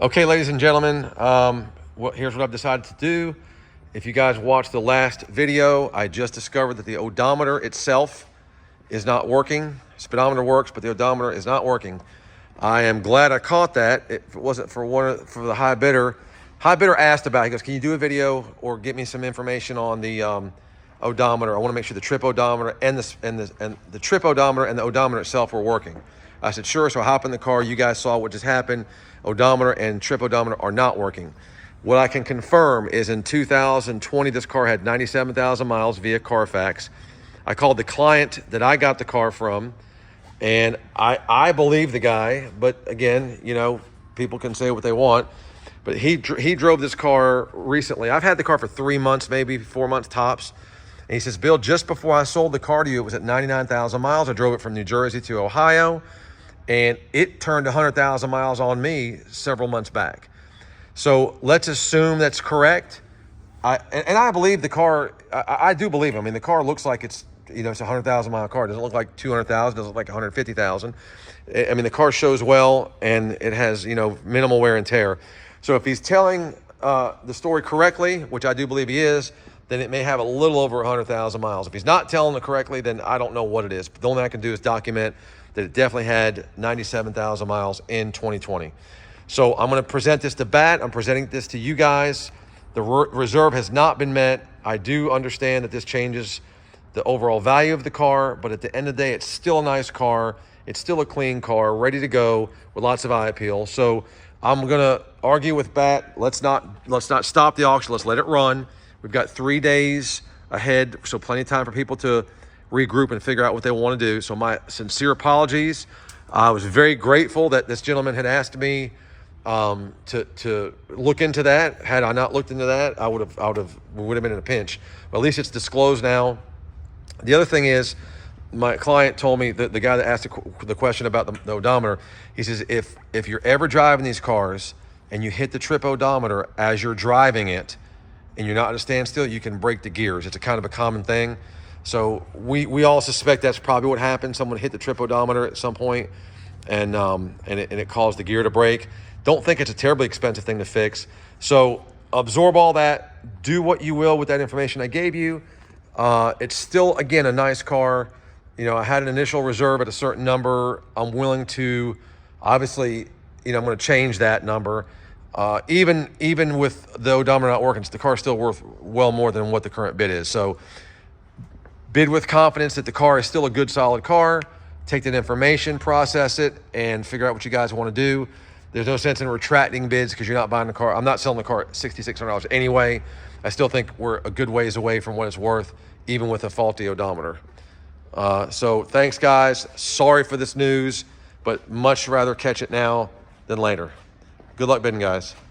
Okay, ladies and gentlemen, here's what I've decided to do. If you guys watched the last video, I just discovered that the odometer itself is not working. Speedometer works, but the odometer is not working. I am glad I caught that. If it wasn't for the high bidder asked about it. He goes, "Can you do a video or get me some information on the odometer? I want to make sure the trip odometer and the trip odometer and the odometer itself were working." I said, "Sure." So I hop in the car. You guys saw what just happened. Odometer and trip odometer are not working. What I can confirm is in 2020, this car had 97,000 miles via Carfax. I called the client that I got the car from, and I believe the guy, but again, you know, people can say what they want. But he drove this car recently. I've had the car for 3 months, maybe 4 months tops. And he says, "Bill, just before I sold the car to you, it was at 99,000 miles. I drove it from New Jersey to Ohio, and it turned 100,000 miles on me several months back." So let's assume that's correct. I believe the car. I do believe him. I mean, the car looks like it's, you know, it's a 100,000 mile car. It doesn't look like 200,000. Doesn't look like 150,000. I mean, the car shows well, and it has, you know, minimal wear and tear. So if he's telling the story correctly, which I do believe he is, then it may have a little over 100,000 miles. If he's not telling it correctly, then I don't know what it is. But the only thing I can do is document that it definitely had 97,000 miles in 2020. So I'm going to present this to BAT. I'm presenting this to you guys. The reserve has not been met. I do understand that this changes the overall value of the car, but at the end of the day, it's still a nice car. It's still a clean car, ready to go with lots of eye appeal. So I'm going to argue with BAT. Let's not stop the auction. Let's let it run. We've got 3 days ahead, so plenty of time for people to regroup and figure out what they want to do. So my sincere apologies. I was very grateful that this gentleman had asked me to look into that. Had I not looked into that, we would have been in a pinch. But at least it's disclosed now. The other thing is, my client told me, that the guy that asked the question about the odometer, he says, if you're ever driving these cars and you hit the trip odometer as you're driving it and you're not at a standstill, you can break the gears. It's a kind of a common thing. So we all suspect that's probably what happened. Someone hit the trip odometer at some point, and it caused the gear to break. Don't think it's a terribly expensive thing to fix. So absorb all that. Do what you will with that information I gave you. It's still, again, a nice car. You know, I had an initial reserve at a certain number. I'm willing to, obviously, you know, I'm going to change that number. Even with the odometer not working, the car's still worth well more than what the current bid is. So bid with confidence that the car is still a good, solid car. Take that information, process it, and figure out what you guys want to do. There's no sense in retracting bids because you're not buying the car. I'm not selling the car at $6,600 anyway. I still think we're a good ways away from what it's worth, even with a faulty odometer. So thanks, guys. Sorry for this news, but much rather catch it now than later. Good luck bidding, guys.